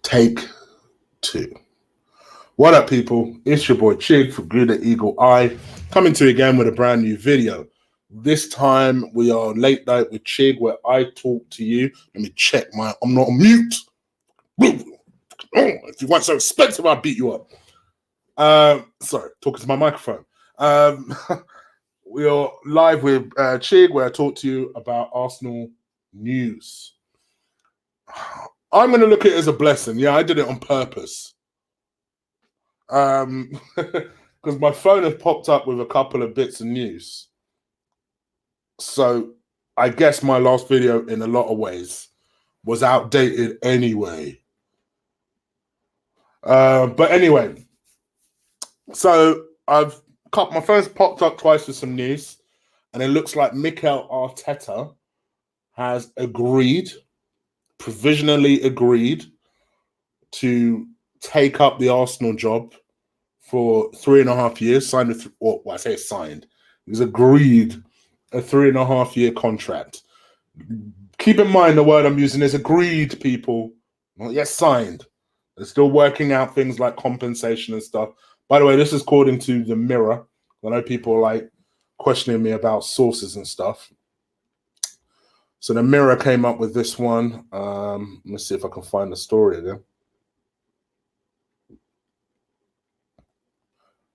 Take two. What up, people? It's your boy Chig from Good Eagle Eye, coming to you again with a brand new video. This time we are late night with Chig, where I talk to you. Let me check I'm not on mute. If you weren't so expensive, I'd beat you up. Sorry, talking to my microphone. We are live with Chig, where I talk to you about Arsenal news. I'm going to look at it as a blessing. Yeah, I did it on purpose. Because my phone has popped up with a couple of bits of news. So I guess my last video, in a lot of ways, was outdated anyway. But anyway, so my phone's popped up twice with some news, and it looks like Mikel Arteta has provisionally agreed to take up the Arsenal job for 3.5 years. He's agreed a 3.5 year contract. Keep in mind the word I'm using is agreed, people, not yet signed. They're still working out things like compensation and stuff. By the way, this is according to the Mirror. I know people are like questioning me about sources and stuff. So the Mirror came up with this one. Let me see if I can find the story again.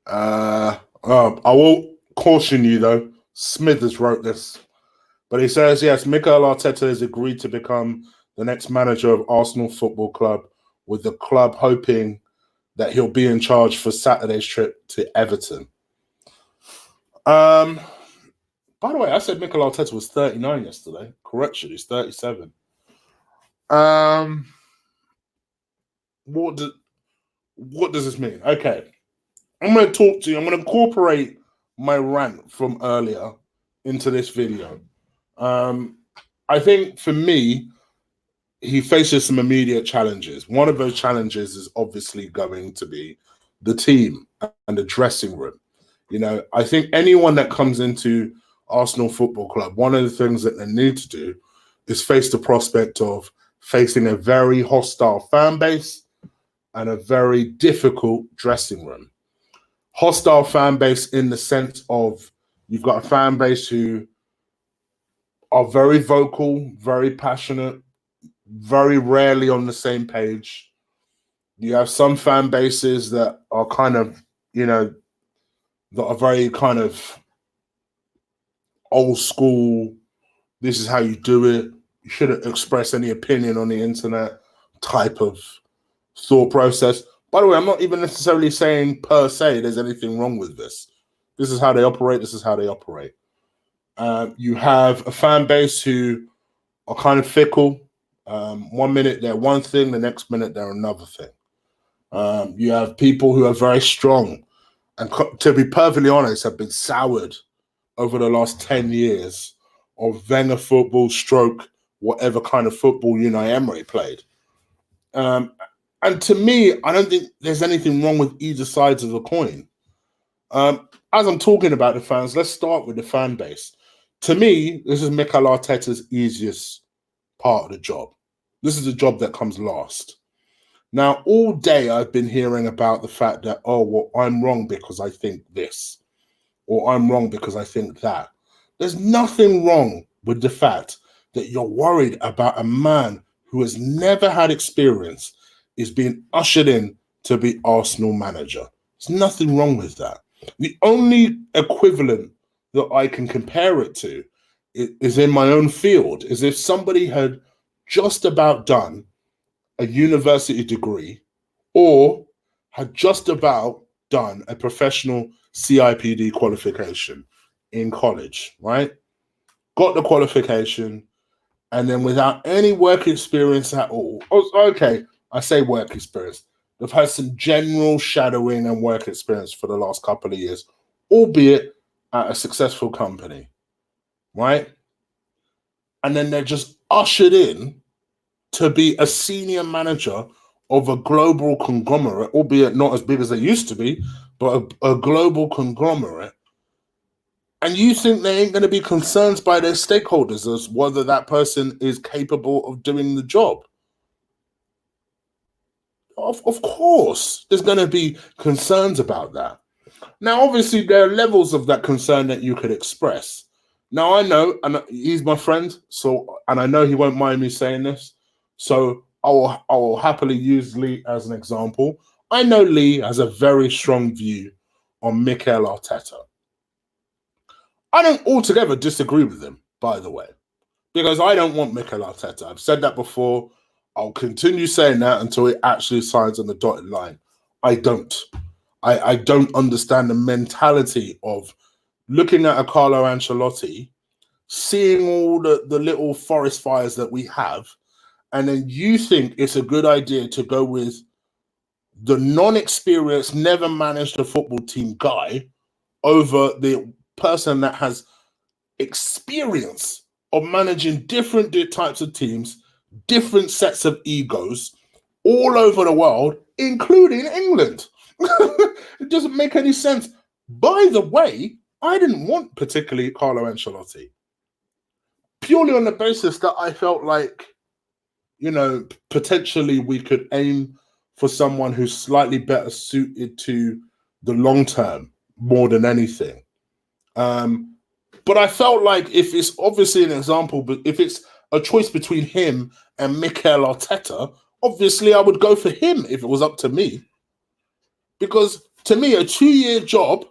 I will caution you, though. Smithers wrote this. But he says, yes, Mikel Arteta has agreed to become the next manager of Arsenal Football Club, with the club hoping that he'll be in charge for Saturday's trip to Everton. By the way, I said Mikel Arteta was 39 yesterday. Correction, he's 37. What does this mean? Okay. I'm going to talk to you. I'm going to incorporate my rant from earlier into this video. I think for me, he faces some immediate challenges. One of those challenges is obviously going to be the team and the dressing room. You know, I think anyone that comes into Arsenal Football Club, one of the things that they need to do is face the prospect of facing a very hostile fan base and a very difficult dressing room. Hostile fan base in the sense of you've got a fan base who are very vocal, very passionate, very rarely on the same page. You have some fan bases that are kind of, that are very kind of old school. This is how you do it. You shouldn't express any opinion on the internet type of thought process. By the way, I'm not even necessarily saying per se there's anything wrong with this. This is how they operate. This is how they operate. You have a fan base who are kind of fickle. 1 minute they're one thing, the next minute they're another thing. You have people who are very strong and, to be perfectly honest, have been soured over the last 10 years of Wenger football, whatever kind of football Unai Emery played. And to me, I don't think there's anything wrong with either sides of the coin. As I'm talking about the fans, let's start with the fan base. To me, this is Mikel Arteta's easiest part of the job. This is the job that comes last. Now, all day I've been hearing about the fact that, oh, well, I'm wrong because I think this, or I'm wrong because I think that. There's nothing wrong with the fact that you're worried about a man who has never had experience is being ushered in to be Arsenal manager. There's nothing wrong with that. The only equivalent that I can compare it to is in my own field, is if somebody had just about done a university degree or had just about done a professional CIPD qualification in college, right? Got the qualification, and then without any work experience at all. Okay, I say work experience. They've had some general shadowing and work experience for the last couple of years, albeit at a successful company, right? And then they're just ushered in to be a senior manager of a global conglomerate, albeit not as big as they used to be, but a global conglomerate. And you think they ain't going to be concerned by their stakeholders as whether that person is capable of doing the job? Of course, there's going to be concerns about that. Now, obviously, there are levels of that concern that you could express. Now, I know, and he's my friend, and I know he won't mind me saying this, so I will happily use Lee as an example. I know Lee has a very strong view on Mikel Arteta. I don't altogether disagree with him, by the way, because I don't want Mikel Arteta. I've said that before. I'll continue saying that until he actually signs on the dotted line. I don't. I don't understand the mentality of looking at a Carlo Ancelotti, seeing all the little forest fires that we have, and then you think it's a good idea to go with the non-experienced, never managed a football team guy over the person that has experience of managing different types of teams, different sets of egos all over the world, including England. It doesn't make any sense. By the way, I didn't want particularly Carlo Ancelotti, purely on the basis that I felt like, potentially we could aim for someone who's slightly better suited to the long term more than anything. But I felt like if it's obviously an example, but if it's a choice between him and Mikel Arteta, obviously I would go for him if it was up to me. Because to me, a two-year job,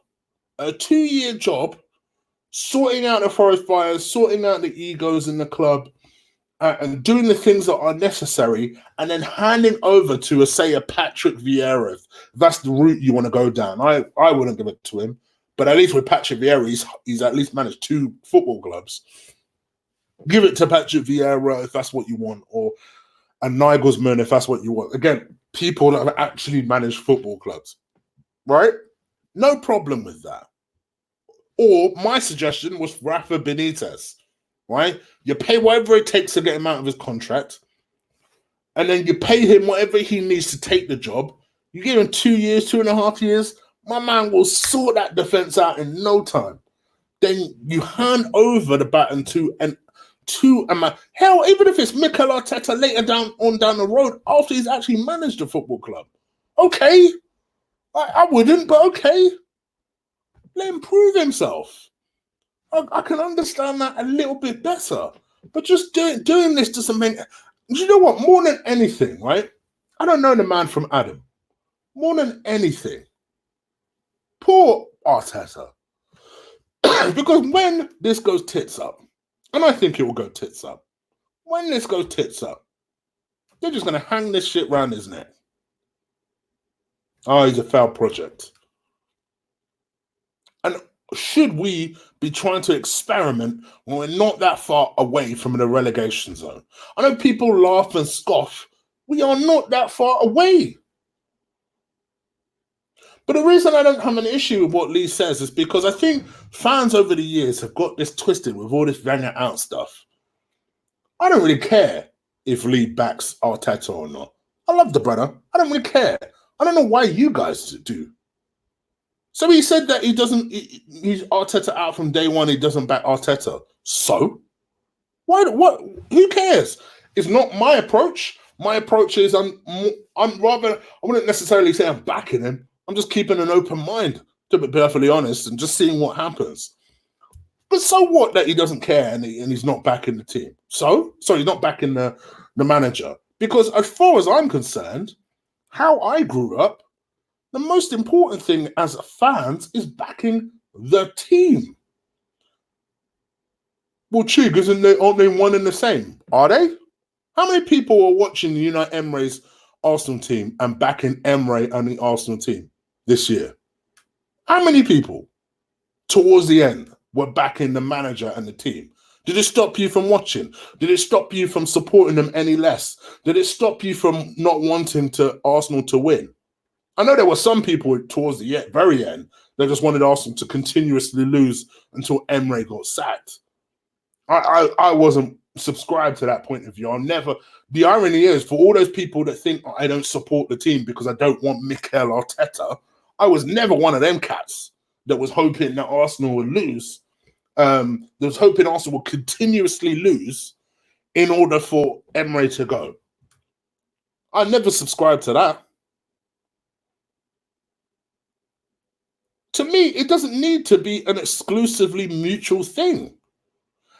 sorting out the forest fires, sorting out the egos in the club, and doing the things that are necessary, and then handing over to, say, a Patrick Vieira, if that's the route you want to go down. I wouldn't give it to him. But at least with Patrick Vieira, he's at least managed 2 football clubs. Give it to Patrick Vieira if that's what you want, or a Nagelsmann if that's what you want. Again, people that have actually managed football clubs, right? No problem with that. Or my suggestion was Rafa Benitez, right? You pay whatever it takes to get him out of his contract, and then you pay him whatever he needs to take the job. You give him 2 years, 2.5 years, my man will sort that defense out in no time. Then you hand over the baton to a man. Hell, even if it's Mikel Arteta later down the road after he's actually managed a football club. Okay. I wouldn't, but okay. Let him prove himself. I can understand that a little bit better. But just doing this doesn't make... You know what? More than anything, right? I don't know the man from Adam. More than anything, poor Arteta. Because when this goes tits up, and I think it will go tits up, when this goes tits up, they're just going to hang this shit around his neck. Oh, he's a failed project. And should we be trying to experiment when we're not that far away from the relegation zone? I know people laugh and scoff. We are not that far away. But the reason I don't have an issue with what Lee says is because I think fans over the years have got this twisted with all this bang it out stuff. I don't really care if Lee backs Arteta or not. I love the brother. I don't really care. I don't know why you guys do. So he said that he's Arteta out from day one. He doesn't back Arteta. So what? Who cares? It's not my approach. My approach is I wouldn't necessarily say I'm backing him. I'm just keeping an open mind, to be perfectly honest, and just seeing what happens. But so what that he doesn't care and he's not backing the team? So he's not backing the manager. Because as far as I'm concerned, how I grew up, the most important thing as fans is backing the team. Well, Chig, aren't they one and the same? Are they? How many people are watching Unai Emery's Arsenal team and backing Emery and the Arsenal team this year? How many people towards the end were backing the manager and the team? Did it stop you from watching? Did it stop you from supporting them any less? Did it stop you from not wanting Arsenal to win? I know there were some people towards the very end that just wanted Arsenal to continuously lose until Emery got sacked. I wasn't subscribed to that point of view. I'll never. The irony is, for all those people that think I don't support the team because I don't want Mikel Arteta, I was never one of them cats that was hoping that Arsenal would lose. That was hoping Arsenal would continuously lose in order for Emery to go. I never subscribed to that. To me, it doesn't need to be an exclusively mutual thing.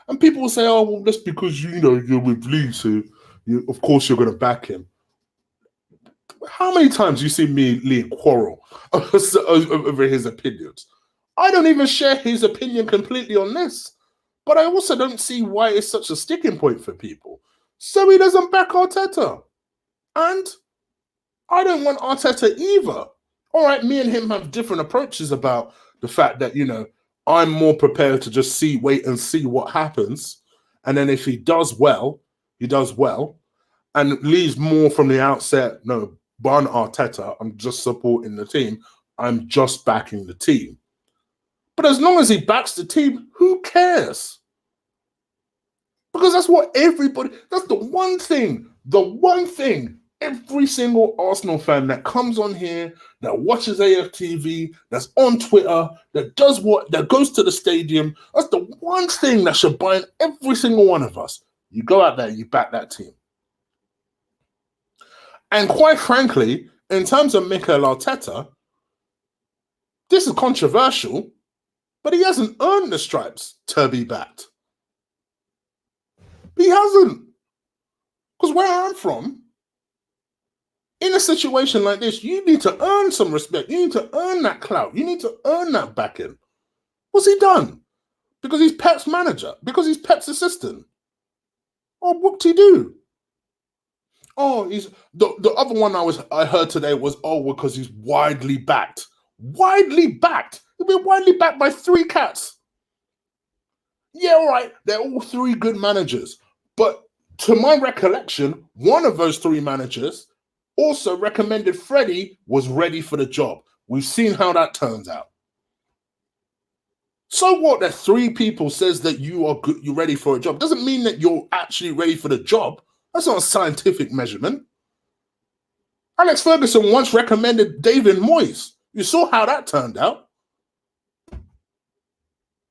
And people will say, oh, well, that's because, you're with Lee, so of course you're going to back him. How many times do you see me and Lee quarrel over his opinions? I don't even share his opinion completely on this. But I also don't see why it's such a sticking point for people. So he doesn't back Arteta. And I don't want Arteta either. All right, me and him have different approaches about the fact that, I'm more prepared to just wait and see what happens. And then if he does well, he does well. And Lee's more from the outset, no, Ban Arteta, I'm just supporting the team. I'm just backing the team. But as long as he backs the team, who cares? Because that's the one thing every single Arsenal fan that comes on here, that watches AFTV, that's on Twitter, that goes to the stadium, that's the one thing that should bind every single one of us. You go out there, you back that team. And quite frankly, in terms of Mikel Arteta, this is controversial, but he hasn't earned the stripes to be backed. He hasn't. Because where I'm from, in a situation like this, you need to earn some respect. You need to earn that clout. You need to earn that backing. What's he done? Because he's Pep's manager? Because he's Pep's assistant? Oh, what'd he do? Oh, he's the other one I heard today was, because he's widely backed. Widely backed? He'll be widely backed by 3 cats. Yeah, all right, they're all 3 good managers. But to my recollection, one of those 3 managers also recommended Freddie was ready for the job. We've seen how that turns out. So what that 3 people says that you are good, you're ready for a job, doesn't mean that you're actually ready for the job. That's not a scientific measurement. Alex Ferguson once recommended David Moyes. You saw how that turned out. What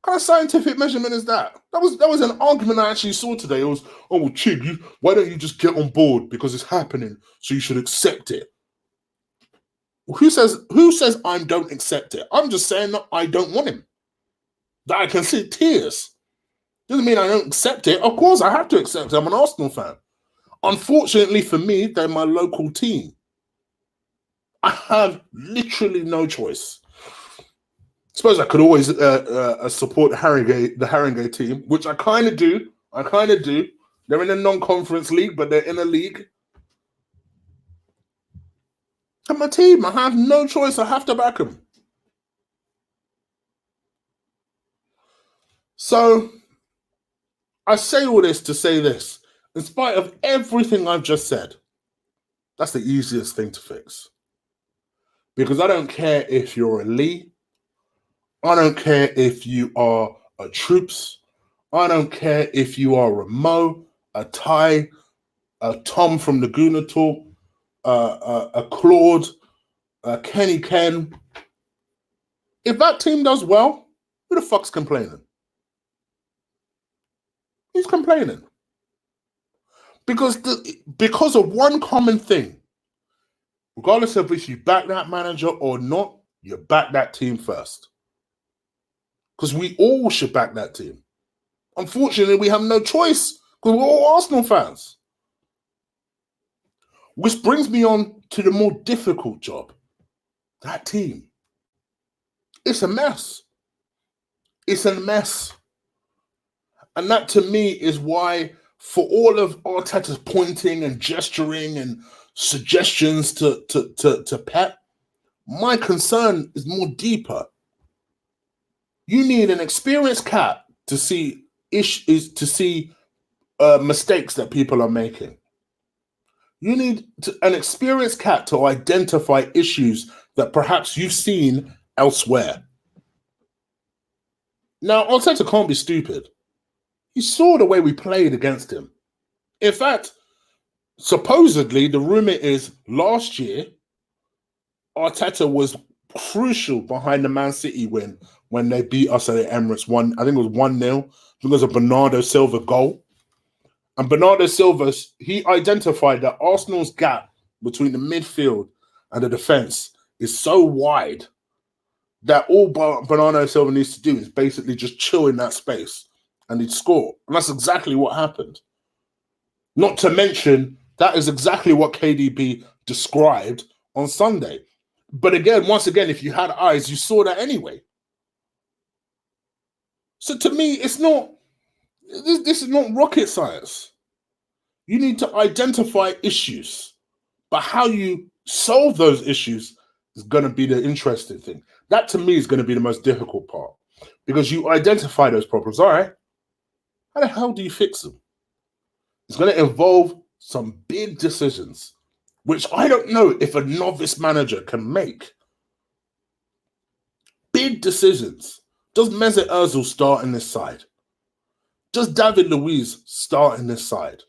kind of scientific measurement is that? That was an argument I actually saw today. It was, Chig, why don't you just get on board because it's happening, so you should accept it. Who says I don't accept it? I'm just saying that I don't want him. That I can see tears. Doesn't mean I don't accept it. Of course I have to accept it. I'm an Arsenal fan. Unfortunately for me, they're my local team. I have literally no choice. Suppose I could always support the Haringey team, which I kind of do. They're in a non-conference league, but they're in a league. I'm a team. I have no choice. I have to back them. So I say all this to say this. In spite of everything I've just said, that's the easiest thing to fix. Because I don't care if you're a Lee. I don't care if you are a Troops. I don't care if you are a Mo, a Ty, a Tom from the Guna Talk, a Claude, a Kenny Ken. If that team does well, who the fuck's complaining? Who's complaining? Because of one common thing. Regardless of if you back that manager or not, you back that team first. Because we all should back that team. Unfortunately, we have no choice because we're all Arsenal fans. Which brings me on to the more difficult job. That team. It's a mess. It's a mess. And that to me is why, for all of Arteta's pointing and gesturing and suggestions to Pep, my concern is more deeper. You need an experienced cat to see mistakes that people are making. You need an experienced cat to identify issues that perhaps you've seen elsewhere. Now, Arteta can't be stupid. He saw the way we played against him. In fact, supposedly, the rumor is last year, Arteta was crucial behind the Man City win when they beat us at the Emirates. I think it was 1-0 because of Bernardo Silva goal. And Bernardo Silva, he identified that Arsenal's gap between the midfield and the defence is so wide that all Bernardo Silva needs to do is basically just chill in that space and he'd score. And that's exactly what happened. Not to mention, that is exactly what KDB described on Sunday. But again, once again, if you had eyes, you saw that anyway. So to me, it's not, this is not rocket science. You need to identify issues, but how you solve those issues is going to be the interesting thing. That to me is going to be the most difficult part, because you identify those problems. All right, how the hell do you fix them? It's going to involve some big decisions, which I don't know if a novice manager can make. Big decisions. Does Mesut Ozil start in this side? Does David Luiz start in this side?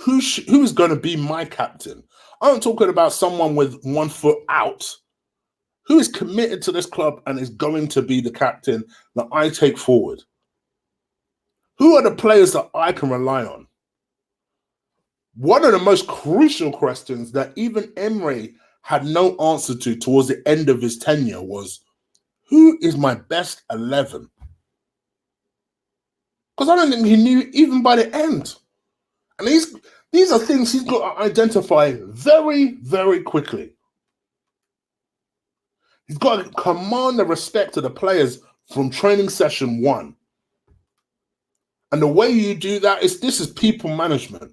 Who is going to be my captain? I'm talking about someone with 1 foot out, who is committed to this club and is going to be the captain that I take forward. Who are the players that I can rely on? One of the most crucial questions that even Emre had no answer to towards the end of his tenure was, who is my best 11? Because I don't think he knew even by the end. And these are things he's got to identify very, very quickly. He's got to command the respect of the players from training session 1. And the way you do that is, this is people management.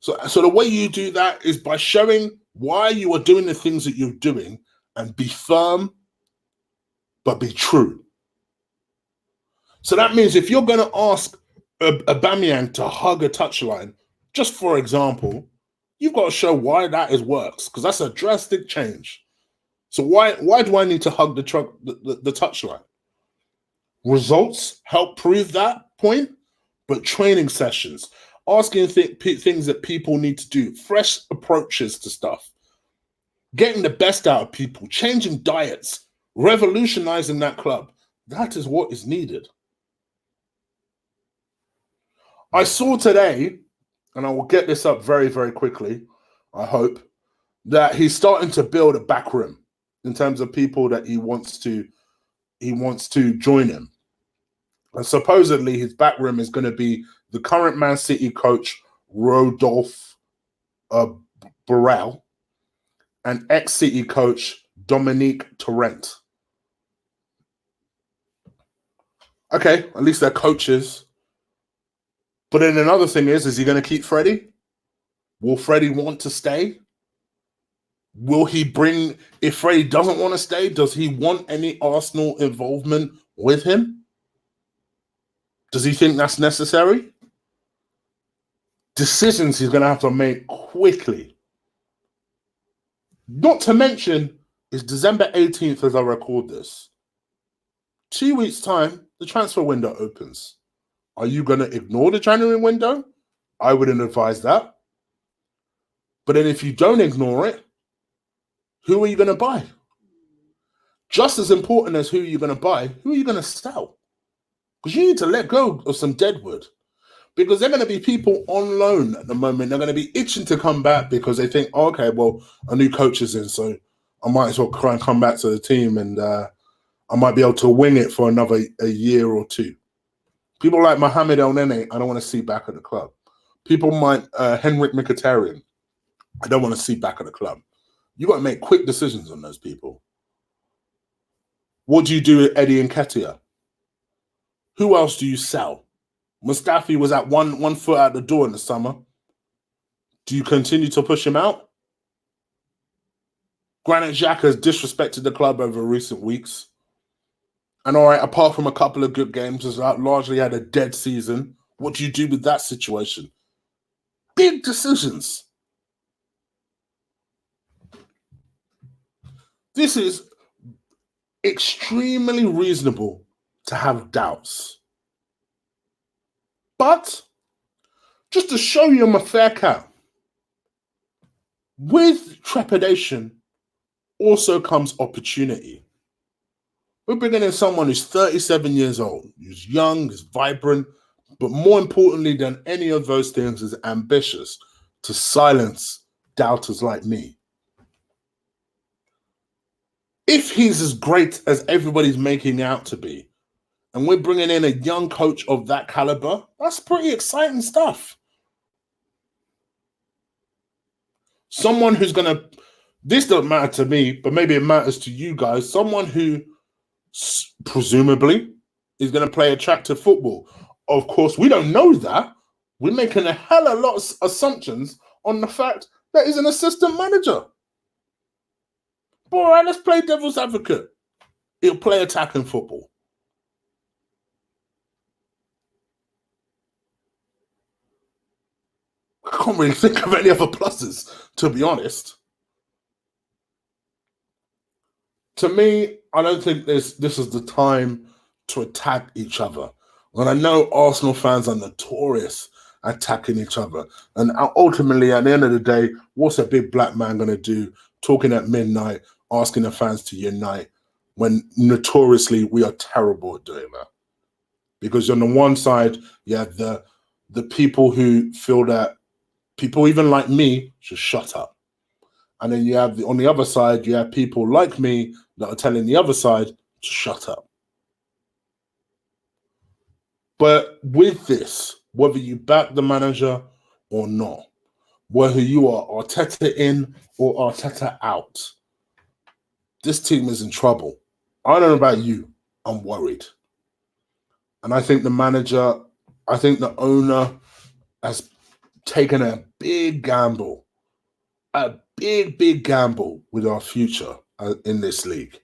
So the way you do that is by showing why you are doing the things that you're doing, and be firm, but be true. So that means if you're going to ask Aubameyang to hug a touchline, just for example, you've got to show why that works, because that's a drastic change. So why do I need to hug the touchline? Results help prove that point, but training sessions, asking things that people need to do, fresh approaches to stuff, getting the best out of people, changing diets, revolutionizing that club, that is what is needed. I saw today, and I will get this up very, very quickly, I hope, that he's starting to build a back room in terms of people that he wants to join him. And supposedly his back room is going to be the current Man City coach, Rodolphe Borrell, and ex-City coach, Dominique Torrent. Okay, at least they're coaches. But then another thing is he going to keep Freddie? Will Freddie want to stay? Will he bring, if Freddie doesn't want to stay, does he want any Arsenal involvement with him? Does he think that's necessary? Decisions he's going to have to make quickly. Not to mention, it's December 18th as I record this. 2 weeks' time, the transfer window opens. Are you going to ignore the January window? I wouldn't advise that. But then if you don't ignore it, who are you going to buy? Just as important as who you're going to buy, who are you going to sell? Because you need to let go of some deadwood. Because they're going to be people on loan at the moment. They're going to be itching to come back because they think, oh, okay, well, a new coach is in, so I might as well try and come back to the team, and I might be able to wing it for a year or two. People like Mohamed El Nene, I don't want to see back at the club. People like Henrik Mkhitaryan, I don't want to see back at the club. You got to make quick decisions on those people. What do you do with Eddie Nketiah? Who else do you sell? Mustafi was at one foot out the door in the summer. Do you continue to push him out? Granit Xhaka has disrespected the club over recent weeks. And all right, apart from a couple of good games, has largely had a dead season. What do you do with that situation? Big decisions. This is extremely reasonable to have doubts. But just to show you I'm a fair cat, with trepidation also comes opportunity. We're bringing in someone who's 37 years old, who's young, who's vibrant, but more importantly than any of those things is ambitious to silence doubters like me. If he's as great as everybody's making out to be, and we're bringing in a young coach of that caliber, that's pretty exciting stuff. Someone who's going to, this doesn't matter to me, but maybe it matters to you guys, someone who presumably is going to play attractive football. Of course, we don't know that. We're making a hell of a lot of assumptions on the fact that he's an assistant manager. But all right, let's play devil's advocate. He'll play attacking football. I can't really think of any other pluses, to be honest. To me, I don't think this is the time to attack each other. And I know Arsenal fans are notorious attacking each other. And ultimately, at the end of the day, what's a big black man going to do talking at midnight, asking the fans to unite, when notoriously we are terrible at doing that? Because on the one side, you have the people who feel that people even like me should shut up. And then you have, on the other side, you have people like me that are telling the other side to shut up. But with this, whether you back the manager or not, whether you are Arteta in or Arteta out, this team is in trouble. I don't know about you. I'm worried. And I think the manager, I think the owner has taken a big gamble, a big gamble with our future in this league.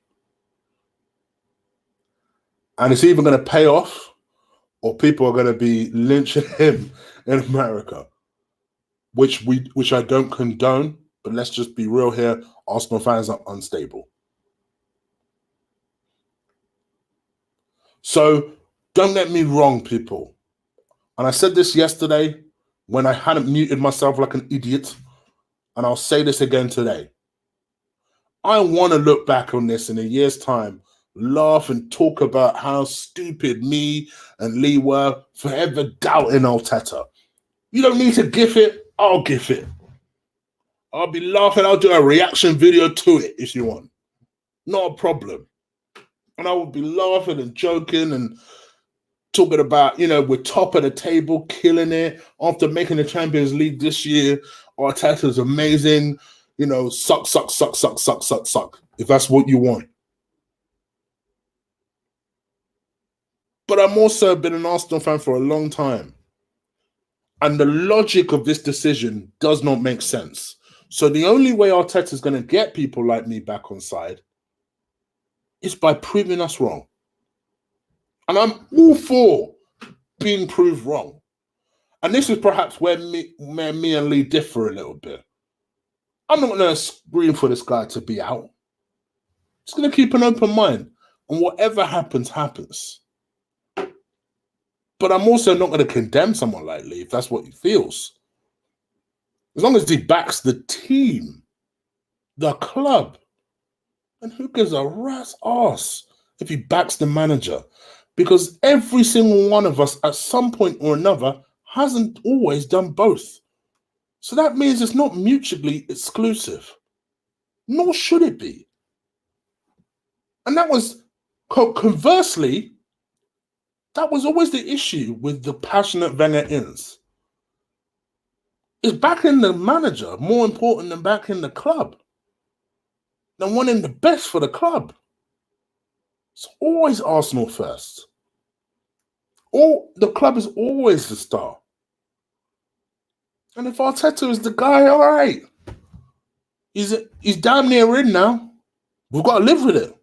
And it's either going to pay off or people are going to be lynching him in America, which I don't condone. But let's just be real here. Arsenal fans are unstable. So don't get me wrong, people. And I said this yesterday when I hadn't muted myself like an idiot. And I'll say this again today. I want to look back on this in a year's time, laugh and talk about how stupid me and Lee were for ever doubting Arteta. You don't need to gif it. I'll gif it. I'll be laughing. I'll do a reaction video to it if you want. Not a problem. And I will be laughing and joking and talking about, we're top of the table, killing it. After making the Champions League this year, Arteta's amazing. Suck, if that's what you want. But I'm also been an Arsenal fan for a long time. And the logic of this decision does not make sense. So the only way Arteta is going to get people like me back on side is by proving us wrong. And I'm all for being proved wrong. And this is perhaps where me and Lee differ a little bit. I'm not going to scream for this guy to be out. Just going to keep an open mind. And whatever happens, happens. But I'm also not going to condemn someone like Lee if that's what he feels. As long as he backs the team, the club, and who gives a rat's ass if he backs the manager? Because every single one of us at some point or another hasn't always done both. So that means it's not mutually exclusive. Nor should it be. And that was, conversely, that was always the issue with the passionate Wenger-ins. Is backing the manager more important than backing the club? Than wanting the best for the club? It's always Arsenal first. The club is always the star. And if Arteta is the guy, all right. He's damn near in now. We've got to live with it.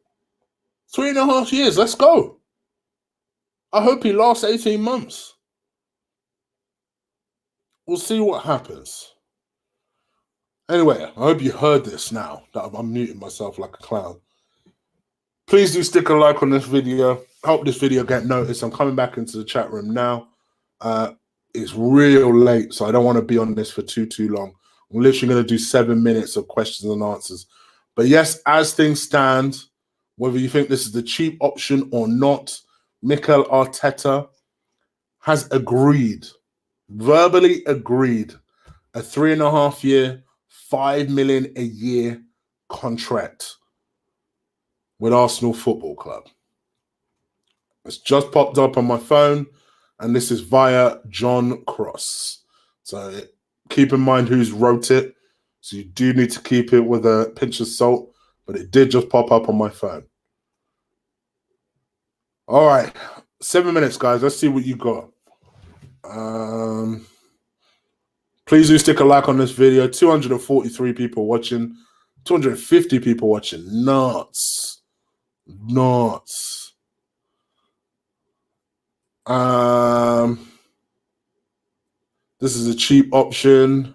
3.5 years, let's go. I hope he lasts 18 months. We'll see what happens. Anyway, I hope you heard this now that I'm muting myself like a clown. Please do stick a like on this video. Help this video get noticed. I'm coming back into the chat room now. It's real late, so I don't want to be on this for too long. I'm literally going to do 7 minutes of questions and answers. But yes, as things stand, whether you think this is the cheap option or not, Mikel Arteta has verbally agreed, a 3.5 year, 5 million a year contract with Arsenal Football Club. It's just popped up on my phone, and this is via John Cross. So keep in mind who's wrote it. So you do need to keep it with a pinch of salt, but it did just pop up on my phone. All right, 7 minutes, guys. Let's see what you got. Please do stick a like on this video. 243 people watching. 250 people watching. Nuts. This is a cheap option.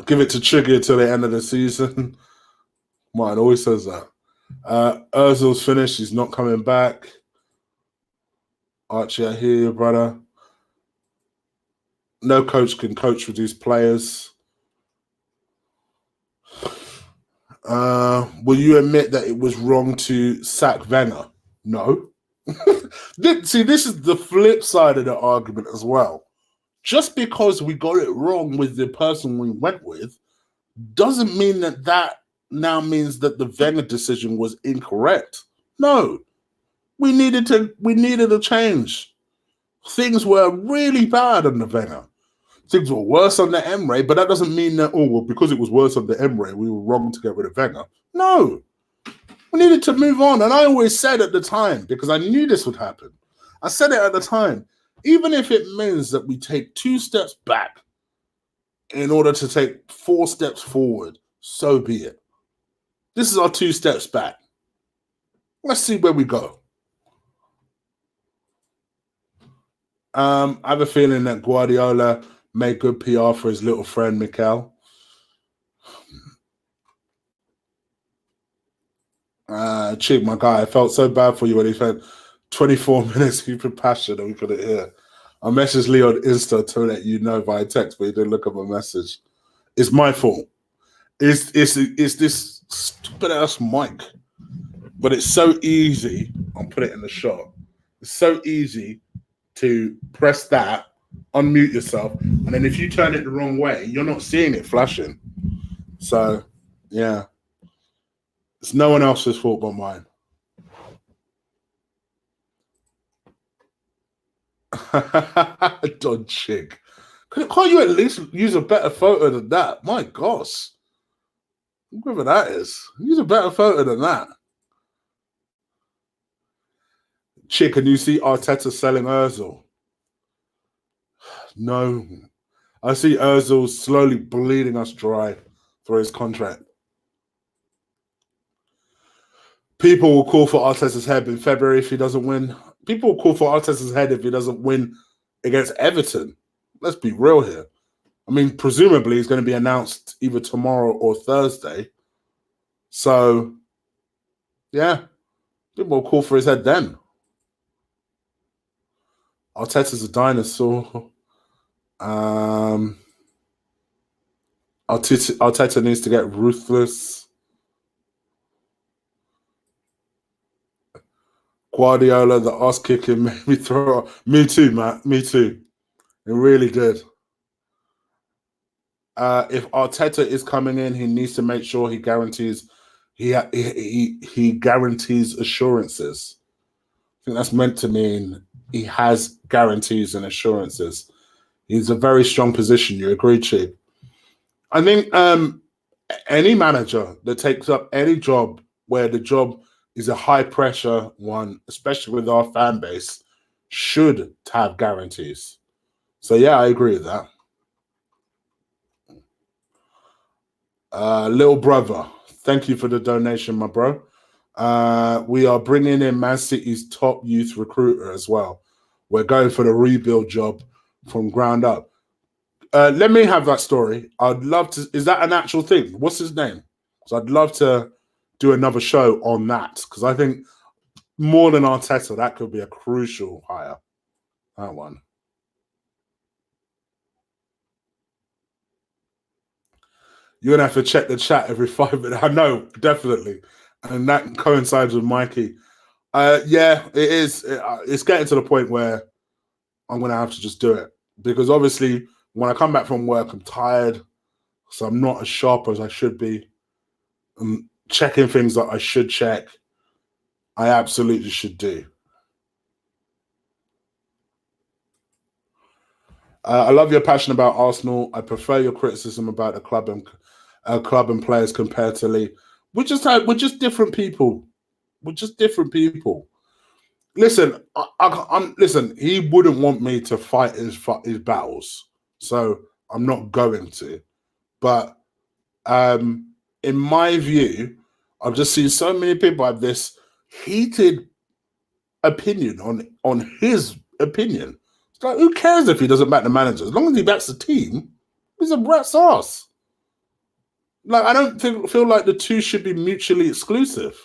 Give it to Chig until the end of the season. Mine always says that. Ozil's finished. He's not coming back. Archie, I hear you, brother. No coach can coach with these players. Will you admit that it was wrong to sack Wenger? No. See, this is the flip side of the argument as well. Just because we got it wrong with the person we went with doesn't mean that now means that the Wenger decision was incorrect. No. We needed a change. Things were really bad under Wenger. Things were worse under Emre, but that doesn't mean that, because it was worse under Emre, we were wrong to get rid of Wenger. No. We needed to move on. And I always said at the time, because I knew this would happen, I said it at the time, even if it means that we take 2 steps back in order to take 4 steps forward, so be it. This is our 2 steps back. Let's see where we go. I have a feeling that Guardiola made good PR for his little friend, Mikel. Chig, my guy, I felt so bad for you when he spent 24 minutes keeping passion and we couldn't hear. I messaged Lee on Insta to let you know via text, but he didn't look at my message. It's my fault. It's this stupid ass mic. But it's so easy. I'll put it in the shot. It's so easy to press that, unmute yourself, and then if you turn it the wrong way, you're not seeing it flashing. So, yeah. It's no one else's fault but mine. Don Chig. Can't you at least use a better photo than that? My gosh. Whoever that is. Use a better photo than that. Chig, can you see Arteta selling Ozil? No. I see Ozil slowly bleeding us dry for his contract. People will call for Arteta's head in February if he doesn't win. People will call for Arteta's head if he doesn't win against Everton. Let's be real here. I mean, presumably he's going to be announced either tomorrow or Thursday. So, yeah, people will call for his head then. Arteta's a dinosaur. Arteta needs to get ruthless. Guardiola, the ass kicking made me throw up. Me too, Matt. Me too. It really did. If Arteta is coming in, he needs to make sure he guarantees he guarantees assurances. I think that's meant to mean he has guarantees and assurances. He's a very strong position. You agree, Chig? I think any manager that takes up any job where the job is a high-pressure one, especially with our fan base, should have guarantees. So, yeah, I agree with that. Little brother, thank you for the donation, my bro. We are bringing in Man City's top youth recruiter as well. We're going for the rebuild job from ground up. Let me have that story. I'd love to. Is that an actual thing? What's his name? So I'd love to do another show on that because I think more than Arteta, that could be a crucial hire. That one. You're going to have to check the chat every 5 minutes. I know, definitely. And that coincides with Mikey. Yeah, it is. It's getting to the point where I'm going to have to just do it. Because obviously, when I come back from work, I'm tired. So I'm not as sharp as I should be. checking things that I should check, I absolutely should do. I love your passion about Arsenal. I prefer your criticism about the club and players compared to Lee. We're just different people. We're just different people. Listen, listen. He wouldn't want me to fight his battles, so I'm not going to. But in my view, I've just seen so many people have this heated opinion on his opinion. It's like, who cares if he doesn't back the manager? As long as he backs the team, he's a rat's ass. Like, I don't feel like the two should be mutually exclusive.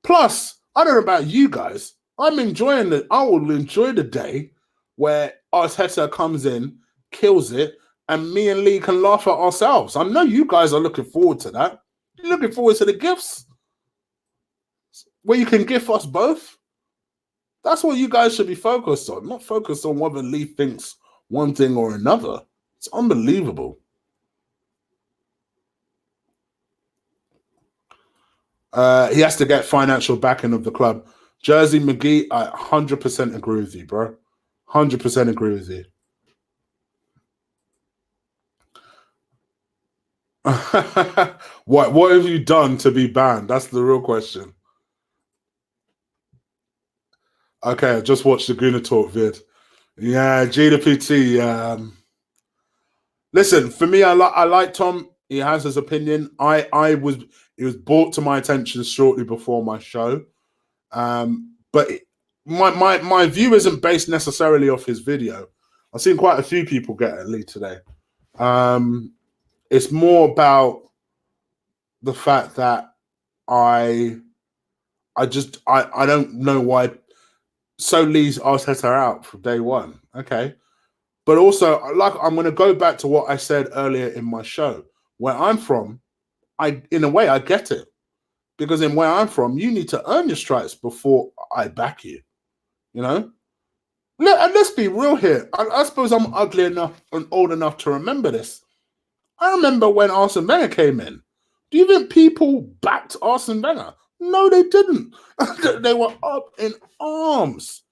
Plus, I don't know about you guys. I will enjoy the day where Arteta comes in, kills it, and me and Lee can laugh at ourselves. I know you guys are looking forward to that. You're looking forward to the gifts where you can gift us both. That's what you guys should be focused on, not focused on whether Lee thinks one thing or another. It's unbelievable. He has to get financial backing of the club. Jersey McGee, I 100% agree with you, bro. 100% agree with you. What have you done to be banned? That's the real question. Okay, I just watched the Guna Talk vid. Yeah, GWT. Listen, for me, I like Tom. He has his opinion. It was brought to my attention shortly before my show. But my view isn't based necessarily off his video. I've seen quite a few people get a lead today. It's more about the fact that I don't know why. So Lee's Arteta out from day one. Okay. But also, I'm going to go back to what I said earlier in my show. Where I'm from, in a way, I get it. Because in where I'm from, you need to earn your stripes before I back you. You know? And let's be real here. I suppose I'm ugly enough and old enough to remember this. I remember when Arsene Wenger came in. Do you think people backed Arsene Wenger? No, they didn't. They were up in arms.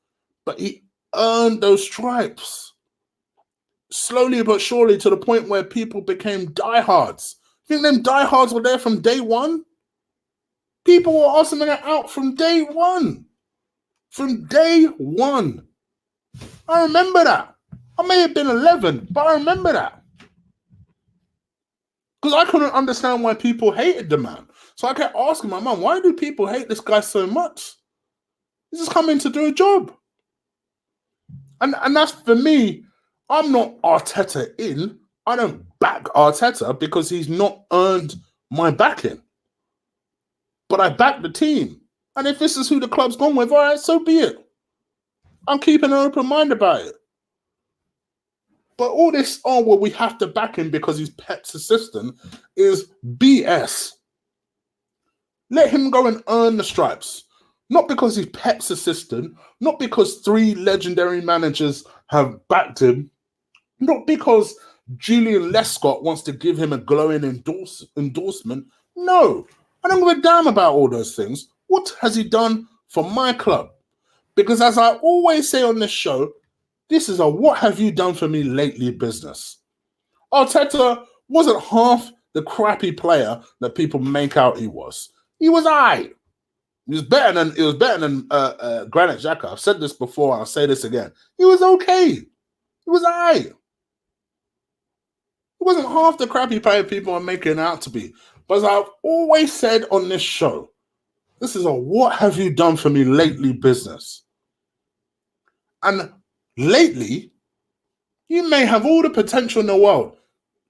But he earned those stripes. Slowly but surely, to the point where people became diehards. Think them diehards were there from day one? People were Arsene Wenger out from day one. From day one. I remember that. I may have been 11, but I remember that. Because I couldn't understand why people hated the man. So I kept asking my mum, why do people hate this guy so much? He's just coming to do a job. And that's, for me, I'm not Arteta in. I don't back Arteta because he's not earned my backing. But I back the team. And if this is who the club's gone with, all right, so be it. I'm keeping an open mind about it. But all this, well, we have to back him because he's Pep's assistant, is BS. Let him go and earn the stripes. Not because he's Pep's assistant, not because 3 legendary managers have backed him, not because Julian Lescott wants to give him a glowing endorsement. No, I don't give a damn about all those things. What has he done for my club? Because as I always say on this show, this is a what have you done for me lately business. Arteta wasn't half the crappy player that people make out he was. He was aight. He was better than Granit Xhaka. I've said this before, I'll say this again. He was okay. He was aight. He wasn't half the crappy player people are making out to be. But as I've always said on this show, this is a what have you done for me lately business. And lately, you may have all the potential in the world.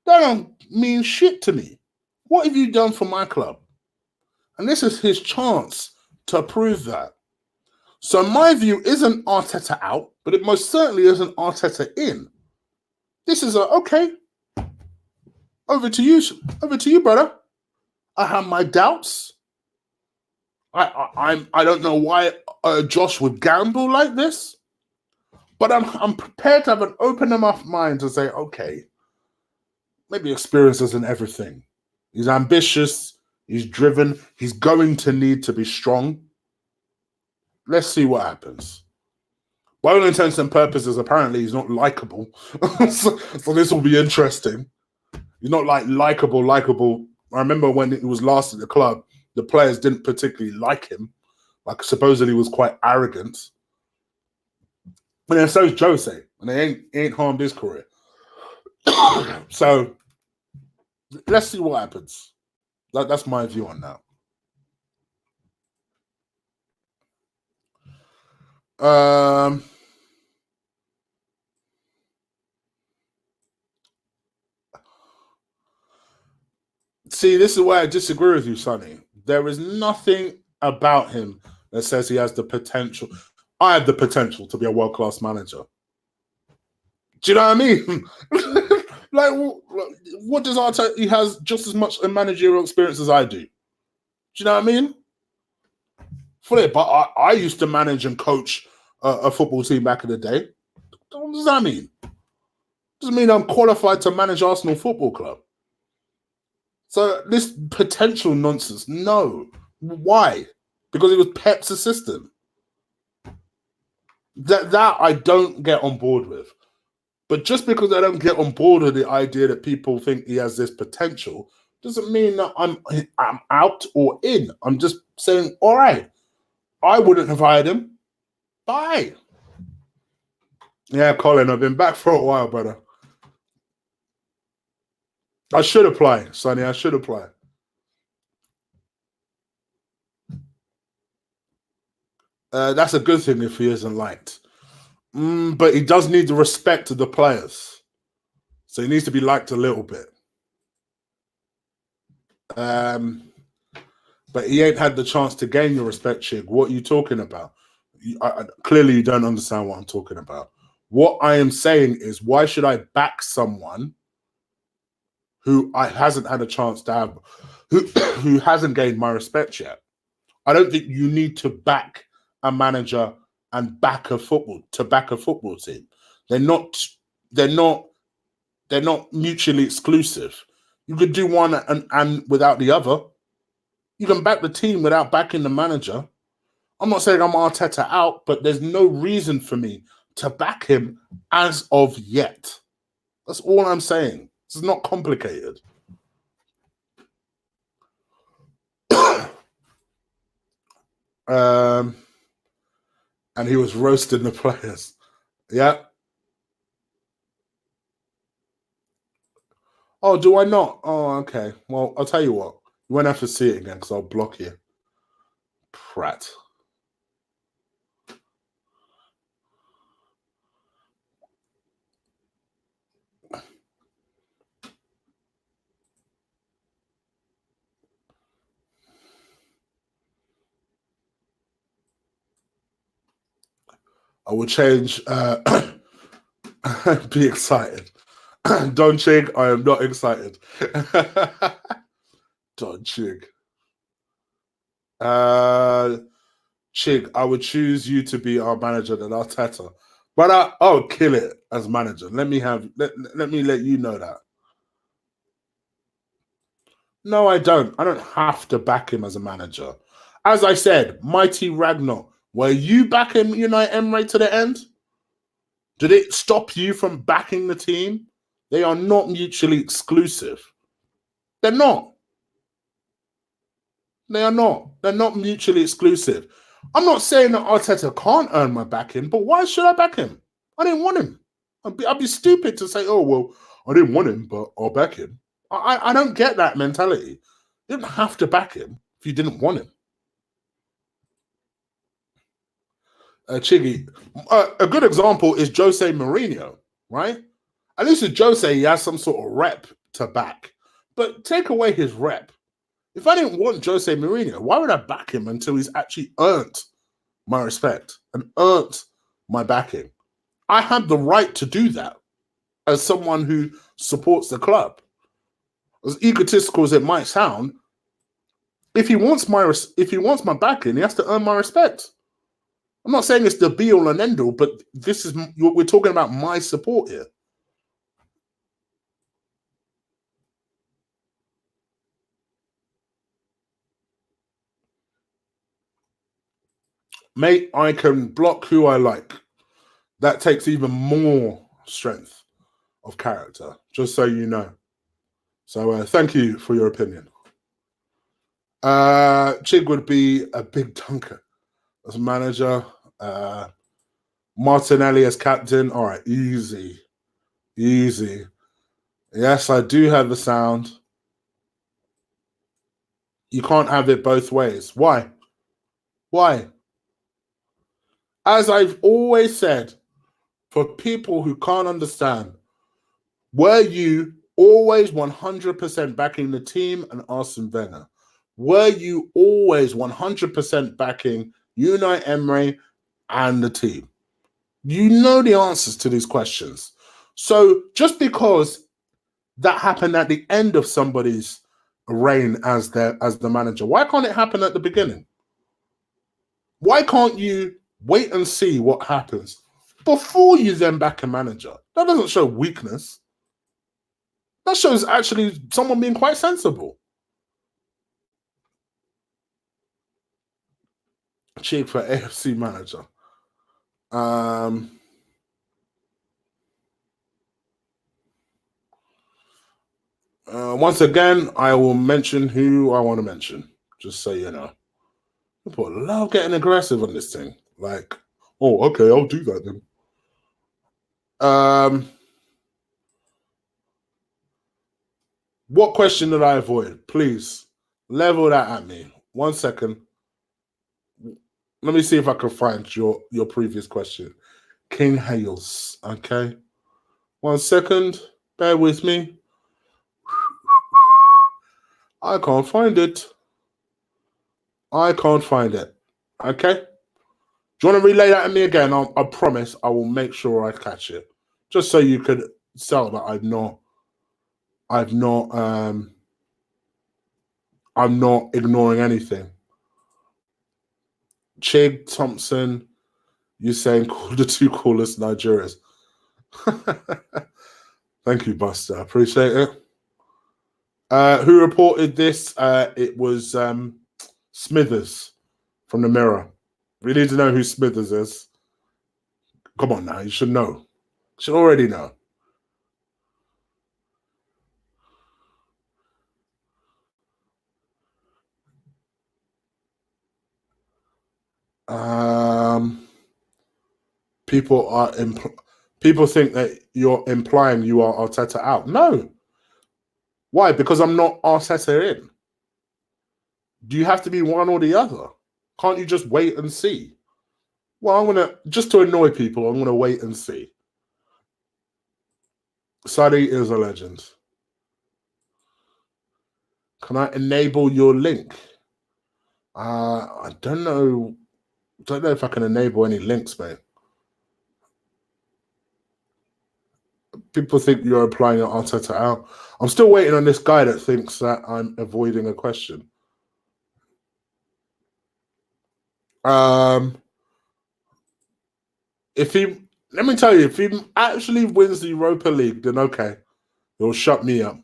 That don't mean shit to me. What have you done for my club? And this is his chance to prove that. So my view isn't Arteta out, but it most certainly isn't Arteta in. This is okay. Over to you, brother. I have my doubts. I don't know why Josh would gamble like this, but I'm prepared to have an open enough mind to say, okay, maybe experience isn't everything. He's ambitious. He's driven. He's going to need to be strong. Let's see what happens. By all intents and purposes, apparently he's not likable. so this will be interesting. He's not like likable. I remember when he was last at the club, the players didn't particularly like him. Like supposedly he was quite arrogant. And then so is Jose, and they ain't harmed his career. So let's see what happens. That's my view on that. See, this is why I disagree with you, Sonny. There is nothing about him that says he has the potential. I have the potential to be a world-class manager. Do you know what I mean? Like, what does Arteta? He has just as much a managerial experience as I do. Do you know what I mean? Flip, but I used to manage and coach a football team back in the day. What does that mean? Doesn't mean I'm qualified to manage Arsenal Football Club. So this potential nonsense, no. Why? Because it was Pep's assistant. That I don't get on board with. But just because I don't get on board with the idea that people think he has this potential doesn't mean that I'm out or in. I'm just saying, all right, I wouldn't have hired him. Bye. Yeah, Colin, I've been back for a while, brother. I should apply, Sonny. I should apply. That's a good thing if he isn't liked. But he does need the respect of the players. So he needs to be liked a little bit. But he ain't had the chance to gain your respect, Chig. What are you talking about? Clearly, you don't understand what I'm talking about. What I am saying is, why should I back someone who I hasn't had a chance to have, who hasn't gained my respect yet? I don't think you need to back a manager and back a football team. They're not mutually exclusive. You could do one and without the other. You can back the team without backing the manager. I'm not saying I'm Arteta out, but there's no reason for me to back him as of yet. That's all I'm saying. It's not complicated. And he was roasting the players. Yeah. Oh, do I not? Oh, okay. Well, I'll tell you what. You won't have to see it again because I'll block you. Prat. I will change. Be excited. Don Chig, I am not excited. Don Chig. Chig, I would choose you to be our manager than Arteta. But I'll kill it as manager. Let me let you know that. No, I don't. I don't have to back him as a manager. As I said, Mighty Ragnar, were you backing Unai Emery to the end? Did it stop you from backing the team? They are not mutually exclusive. They're not. They are not. They're not mutually exclusive. I'm not saying that Arteta can't earn my backing, but why should I back him? I didn't want him. I'd be stupid to say, oh, well, I didn't want him, but I'll back him. I don't get that mentality. You didn't have to back him if you didn't want him. Chiggy, a good example is Jose Mourinho, right? At least with Jose, he has some sort of rep to back. But take away his rep. If I didn't want Jose Mourinho, why would I back him until he's actually earned my respect and earned my backing? I have the right to do that as someone who supports the club. As egotistical as it might sound, if he wants my backing, he has to earn my respect. I'm not saying it's the be all and end all, but we're talking about my support here. Mate, I can block who I like. That takes even more strength of character, just so you know. So thank you for your opinion. Chig would be a big dunker as manager. Martinelli as captain. All right, easy. Easy. Yes, I do have the sound. You can't have it both ways. Why? Why? As I've always said, for people who can't understand, were you always 100% backing the team and Arsene Wenger? Were you always 100% backing Unai Emery and the team? You know the answers to these questions. So just because that happened at the end of somebody's reign as the manager, why can't it happen at the beginning? Why can't you wait and see what happens before you then back a manager? That doesn't show weakness. That shows actually someone being quite sensible. Chig for AFC manager. Once again, I will mention who I want to mention, just so you know. People love getting aggressive on this thing. Like, oh, okay, I'll do that then. What question did I avoid? Please level that at me. 1 second. Let me see if I can find your previous question. King Hales. Okay. 1 second. Bear with me. I can't find it. I can't find it. Okay. Do you want to relay that at me again? I promise I will make sure I catch it. Just so you could tell that I'm not ignoring anything. Chig Thompson, you saying the two coolest Nigerians. Thank you, Buster. I appreciate it. Who reported this? It was Smithers from the Mirror. We need to know who Smithers is. Come on now, you should know. You should already know. People think that you're implying you are Arteta out. No. Why? Because I'm not Arteta in. Do you have to be one or the other? Can't you just wait and see? Well, I'm gonna just to annoy people. I'm gonna wait and see. Sadi is a legend. Can I enable your link? I don't know. Don't know if I can enable any links, mate. People think you're applying your Arteta out. I'm still waiting on this guy that thinks that I'm avoiding a question. If he, let me tell you, if he actually wins the Europa League, then okay, he'll shut me up.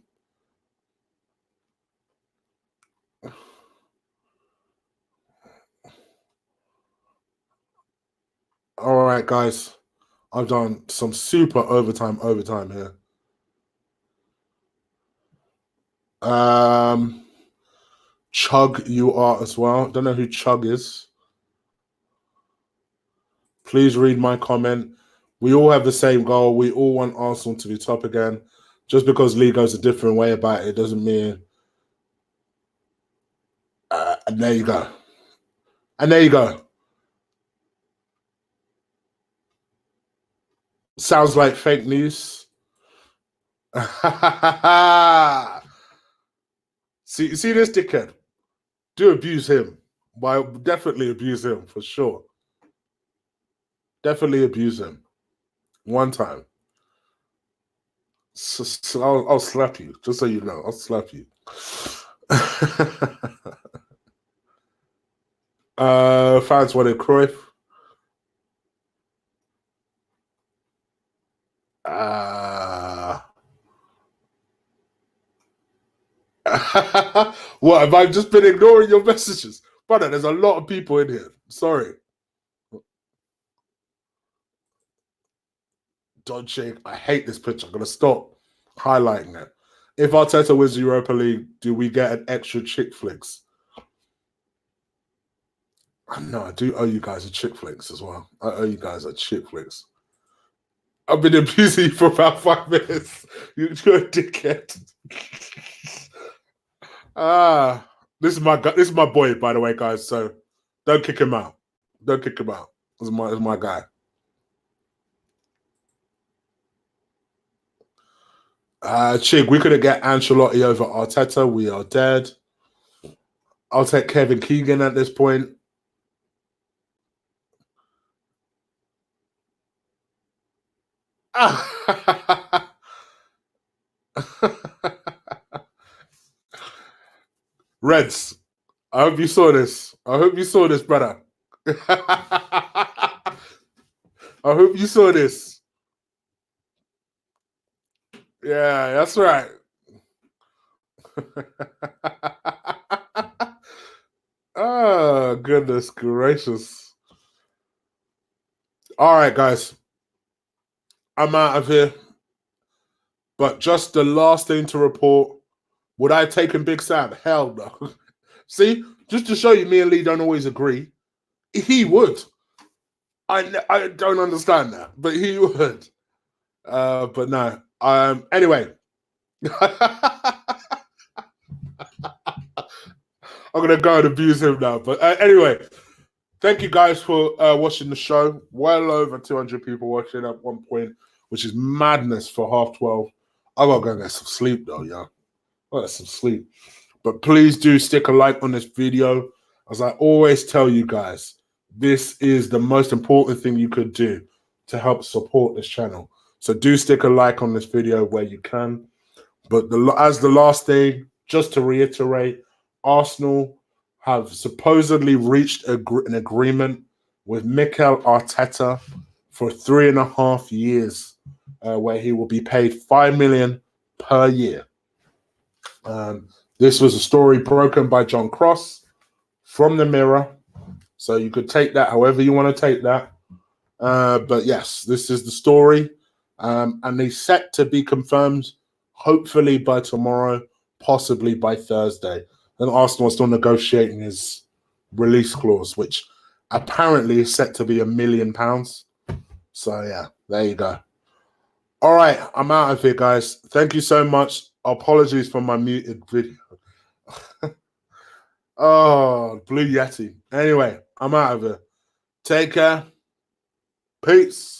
All right, guys, I've done some super overtime here. Chug, you are as well. Don't know who Chug is. Please read my comment. We all have the same goal. We all want Arsenal to be top again. Just because Lee goes a different way about it doesn't mean. And there you go. And there you go. Sounds like fake news. see this dickhead. Do abuse him. But definitely abuse him for sure. Definitely abuse him. One time. So I'll slap you, just so you know. I'll slap you. Fans wanted Cruyff. What, have I just been ignoring your messages? Brother, there's a lot of people in here. Sorry. Chig, I hate this picture. I'm going to stop highlighting it. If Arteta wins the Europa League, do we get an extra chick flicks? No, I do owe you guys a chick flicks as well. I owe you guys a chick flicks. I've been abusing you for about 5 minutes. You're a dickhead. This is my boy, by the way, guys. So don't kick him out. Don't kick him out. This is my guy. Chig, we could have get Ancelotti over Arteta. We are dead. I'll take Kevin Keegan at this point. Reds, I hope you saw this. I hope you saw this, brother. I hope you saw this. Yeah, that's right. Oh, goodness gracious. All right, guys. I'm out of here. But just the last thing to report. Would I have taken Big Sam? Hell no. See, just to show you, me and Lee don't always agree. He would. I don't understand that, but he would. But no. Anyway. I'm going to go and abuse him now. But anyway, thank you guys for watching the show. Well over 200 people watching at one point, which is madness for 12:30. I got to go get some sleep, though, yeah. I got some sleep. But please do stick a like on this video. As I always tell you guys, this is the most important thing you could do to help support this channel. So do stick a like on this video where you can. But as the last thing, just to reiterate, Arsenal have supposedly reached an agreement with Mikel Arteta for 3.5 years, where he will be paid $5 million per year. This was a story broken by John Cross from the Mirror, so you could take that however you want to take that. But yes, this is the story, and he's set to be confirmed hopefully by tomorrow, possibly by Thursday. And Arsenal is still negotiating his release clause, which apparently is set to be £1 million. So yeah, there you go. All right, I'm out of here, guys. Thank you so much. Apologies for my muted video. Oh, Blue Yeti. Anyway, I'm out of here. Take care. Peace.